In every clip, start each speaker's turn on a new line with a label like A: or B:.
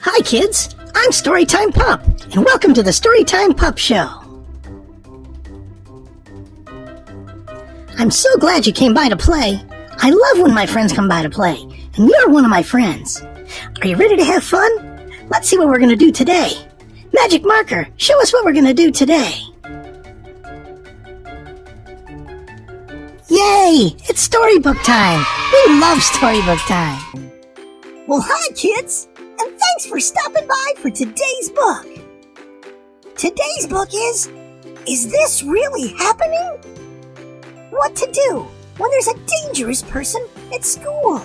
A: Hi kids, I'm Storytime Pup, and welcome to the Storytime Pup Show. I'm so glad you came by to play. I love when my friends come by to play, and you're one of my friends. Are you ready to have fun? Let's see what we're going to do today. Magic marker, show us what we're going to do today. Yay! It's storybook time! We love storybook time! Well, hi kids! And thanks for stopping by for today's book. Today's book is This Really Happening? What to do when there's a dangerous person at school.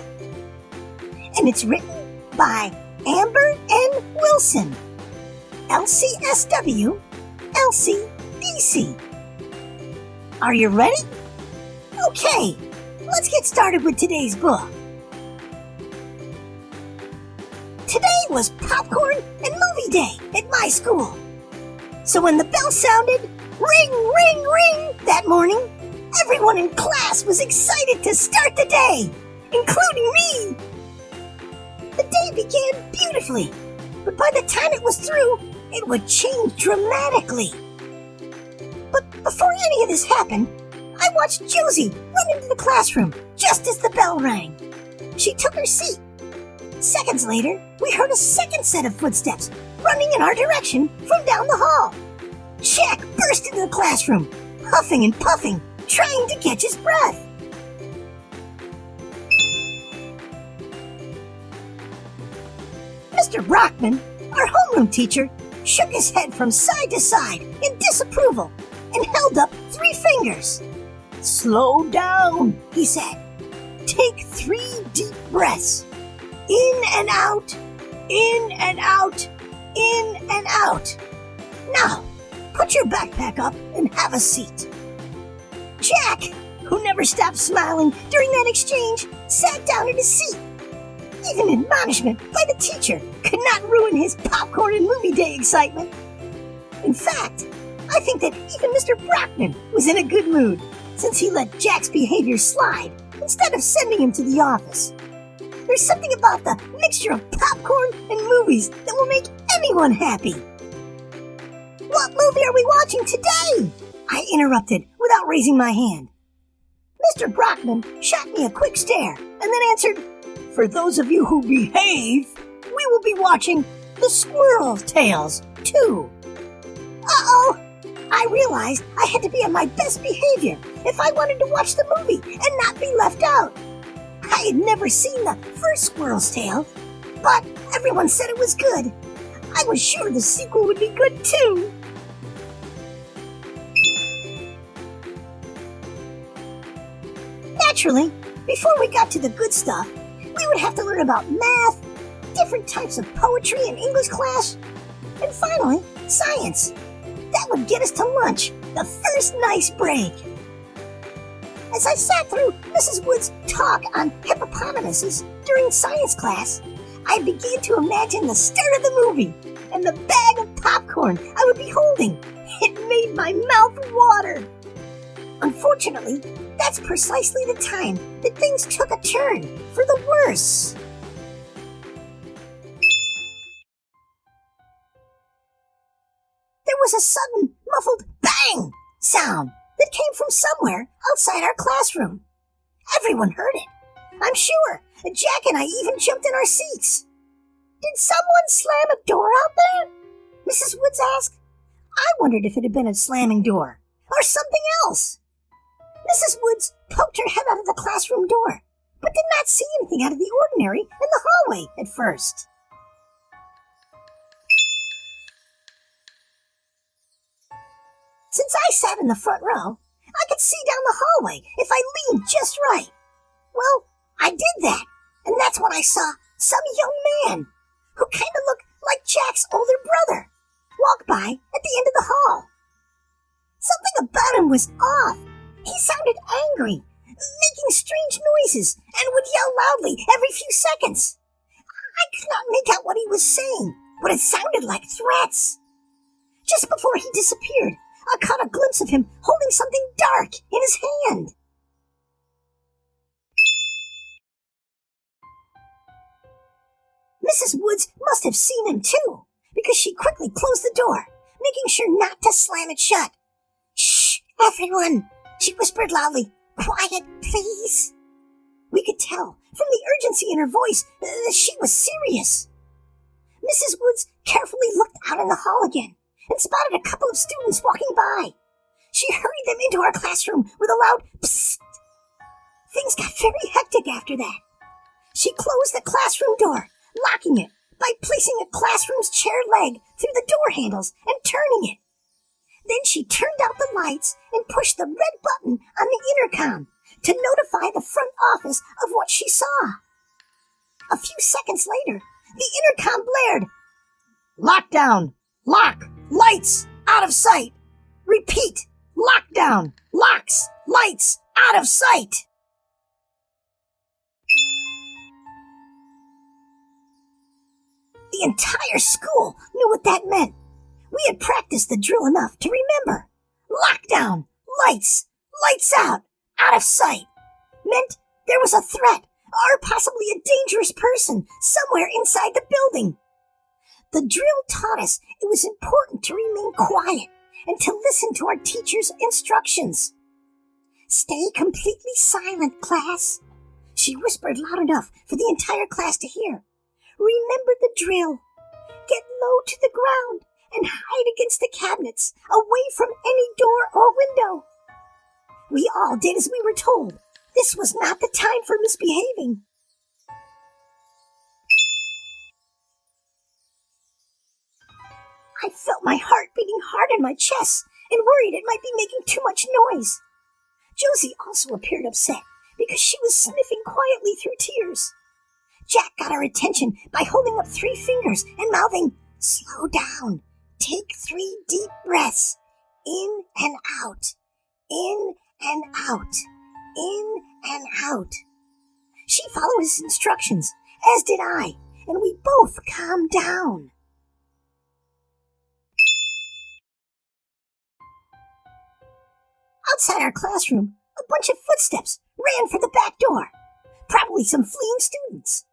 A: And it's written by Amber N. Wilson, LCSW, LCDC. Are you ready? Okay, let's get started with today's book. Today was popcorn and movie day at my school. So when the bell sounded, ring, ring, ring, that morning, everyone in class was excited to start the day, including me. The day began beautifully, but by the time it was through, it would change dramatically. But before any of this happened, I watched Josie run into the classroom just as the bell rang. She took her seat. Seconds later, we heard a second set of footsteps running in our direction from down the hall. Jack burst into the classroom, huffing and puffing, trying to catch his breath. Mr. Brockman, our homeroom teacher, shook his head from side to side in disapproval and held up 3 fingers. "Slow down," he said. "Take 3 deep breaths. In and out, in and out, in and out. Now, put your backpack up and have a seat." Jack, who never stopped smiling during that exchange, sat down in his seat. Even admonishment by the teacher could not ruin his popcorn and movie day excitement. In fact, I think that even Mr. Brockman was in a good mood since he let Jack's behavior slide instead of sending him to the office. There's something about the mixture of popcorn and movies that will make anyone happy. "What movie are we watching today?" I interrupted without raising my hand. Mr. Brockman shot me a quick stare and then answered, "For those of you who behave, we will be watching The Squirrel Tales 2. Uh-oh! I realized I had to be on my best behavior if I wanted to watch the movie and not be left out. I had never seen the first Squirrel's Tale, but everyone said it was good. I was sure the sequel would be good too. Naturally, before we got to the good stuff, we would have to learn about math, different types of poetry in English class, and finally, science. That would get us to lunch, the first nice break. As I sat through Mrs. Wood's talk on hippopotamuses during science class, I began to imagine the start of the movie and the bag of popcorn I would be holding. It made my mouth water. Unfortunately, that's precisely the time that things took a turn for the worse. There was a sudden, muffled bang sound that came from somewhere outside our classroom. Everyone heard it. I'm sure Jack and I even jumped in our seats. "Did someone slam a door out there?" Mrs. Woods asked. I wondered if it had been a slamming door or something else. Mrs. Woods poked her head out of the classroom door, but did not see anything out of the ordinary in the hallway at first. Since I sat in the front row, I could see down the hallway if I leaned just right. Well, I did that, and that's when I saw some young man who kind of looked like Jack's older brother walk by at the end of the hall. Something about him was off. He sounded angry, making strange noises, and would yell loudly every few seconds. I could not make out what he was saying, but it sounded like threats. Just before he disappeared, I caught a glimpse of him holding something dark in his hand. Mrs. Woods must have seen him too, because she quickly closed the door, making sure not to slam it shut. "Shh, everyone," she whispered loudly. "Quiet, please." We could tell from the urgency in her voice that she was serious. Mrs. Woods carefully looked out in the hall again and spotted a couple of students walking by. She hurried them into our classroom with a loud psst. Things got very hectic after that. She closed the classroom door, locking it by placing a classroom's chair leg through the door handles and turning it. Then she turned out the lights and pushed the red button on the intercom to notify the front office of what she saw. A few seconds later, the intercom blared, "Lockdown! Lock! Lights! Out of sight! Repeat! Lockdown! Locks! Lights! Out of sight!" The entire school knew what that meant. We had practiced the drill enough to remember. Lockdown! Lights! Lights out! Out of sight! Meant there was a threat, or possibly a dangerous person somewhere inside the building. The drill taught us it was important to remain quiet and to listen to our teacher's instructions. "Stay completely silent, class," she whispered loud enough for the entire class to hear. "Remember the drill. Get low to the ground and hide against the cabinets, away from any door or window." We all did as we were told. This was not the time for misbehaving. I felt my heart beating hard in my chest and worried it might be making too much noise. Josie also appeared upset because she was sniffing quietly through tears. Jack got our attention by holding up 3 fingers and mouthing, "Slow down. Take 3 deep breaths. In and out. In and out. In and out." She followed his instructions, as did I, and we both calmed down. Outside our classroom, a bunch of footsteps ran for the back door, probably some fleeing students.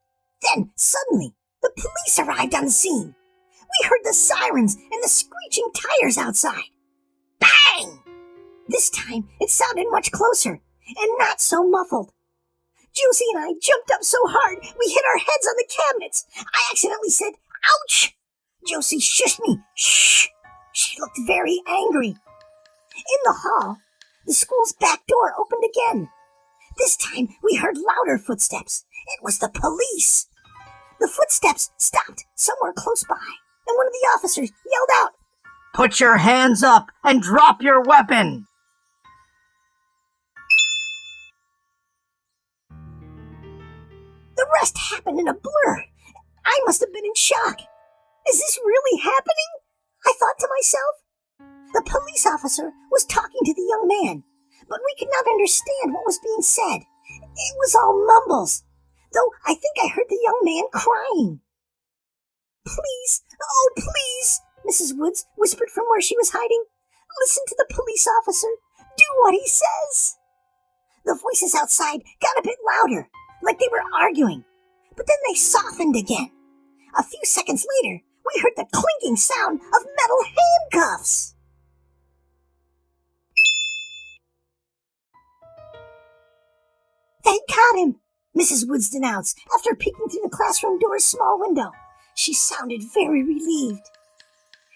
A: Then, suddenly, the police arrived on the scene. We heard the sirens and the screeching tires outside. Bang! This time, it sounded much closer, and not so muffled. Josie and I jumped up so hard, we hit our heads on the cabinets. I accidentally said, "Ouch!" Josie shushed me. "Shh!" She looked very angry. In the hall, the school's back door opened again. This time, we heard louder footsteps. It was the police. The footsteps stopped somewhere close by, and one of the officers yelled out, "Put your hands up and drop your weapon!" The rest happened in a blur. I must have been in shock. Is this really happening? I thought to myself. The police officer was talking to the young man, but we could not understand what was being said. It was all mumbles, though I think I heard the young man crying. "Please, oh please," Mrs. Woods whispered from where she was hiding. "Listen to the police officer. Do what he says." The voices outside got a bit louder, like they were arguing, but then they softened again. A few seconds later, we heard the clinking sound of metal handcuffs. "They got him," Mrs. Woods denounced after peeking through the classroom door's small window. She sounded very relieved.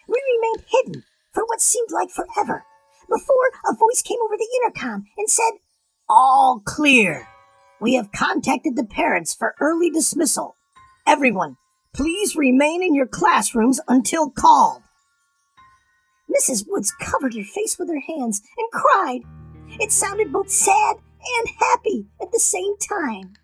A: We remained hidden for what seemed like forever before a voice came over the intercom and said, "All clear. We have contacted the parents for early dismissal. Everyone, please remain in your classrooms until called." Mrs. Woods covered her face with her hands and cried. It sounded both sad and happy at the same time.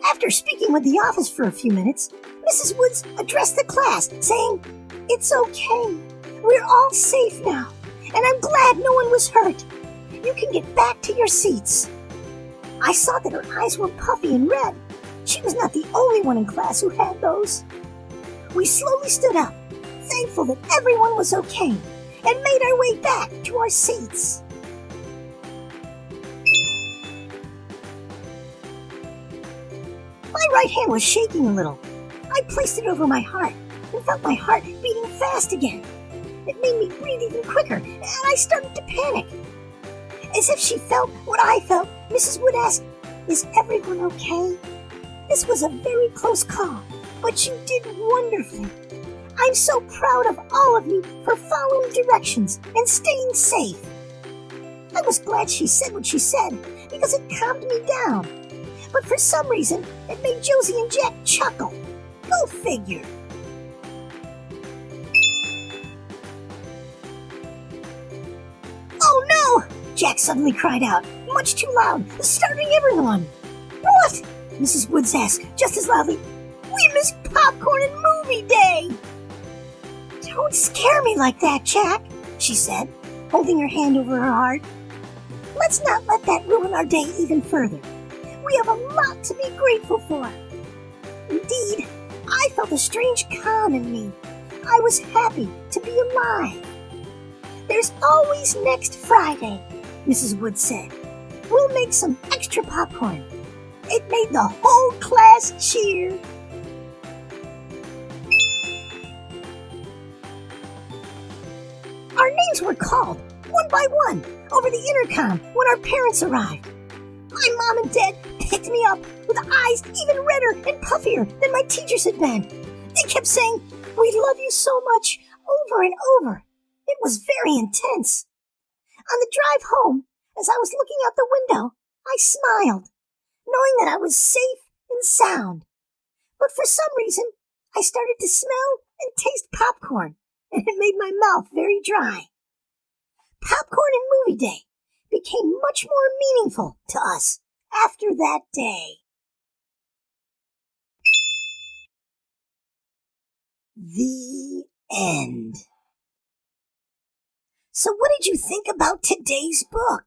A: After speaking with the office for a few minutes, Mrs. Woods addressed the class, saying, "It's okay. We're all safe now, and I'm glad no one was hurt. You can get back to your seats." I saw that her eyes were puffy and red. She was not the only one in class who had those. We slowly stood up, thankful that everyone was okay, and made our way back to our seats. My right hand was shaking a little. I placed it over my heart and felt my heart beating fast again. It made me breathe even quicker, and I started to panic. As if she felt what I felt, Mrs. Wood asked, "Is everyone okay?" This was a very close call, but you did wonderfully. I'm so proud of all of you for following directions and staying safe. I was glad she said what she said because it calmed me down. But for some reason, it made Josie and Jack chuckle. Go figure. "Oh no!" Jack suddenly cried out, much too loud, startling everyone. "What?" Mrs. Woods asked just as loudly. "We missed popcorn and movie day!" "Don't scare me like that, Jack," she said, holding her hand over her heart. "Let's not let that ruin our day even further. We have a lot to be grateful for." Indeed, I felt a strange calm in me. I was happy to be alive. "There's always next Friday," Mrs. Wood said. "We'll make some extra popcorn." It made the whole class cheer. Our names were called, one by one, over the intercom when our parents arrived. My mom and dad picked me up with eyes even redder and puffier than my teachers had been. They kept saying, "We love you so much," over and over. It was very intense. On the drive home, as I was looking out the window, I smiled, knowing that I was safe and sound. But for some reason, I started to smell and taste popcorn, and it made my mouth very dry. Popcorn and movie day became much more meaningful to us after that day. The end. So what did you think about today's book?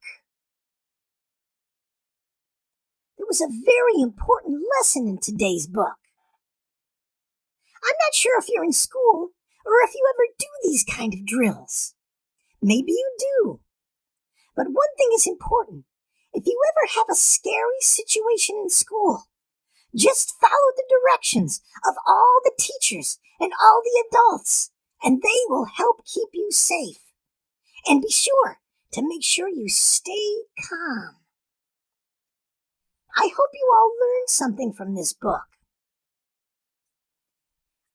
A: There was a very important lesson in today's book. I'm not sure if you're in school or if you ever do these kind of drills. Maybe you do. But one thing is important. If you ever have a scary situation in school, just follow the directions of all the teachers and all the adults, and they will help keep you safe. And be sure to make sure you stay calm. I hope you all learned something from this book.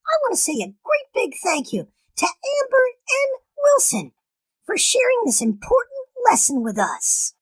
A: I want to say a great big thank you to Amber and Wilson for sharing this important lesson with us.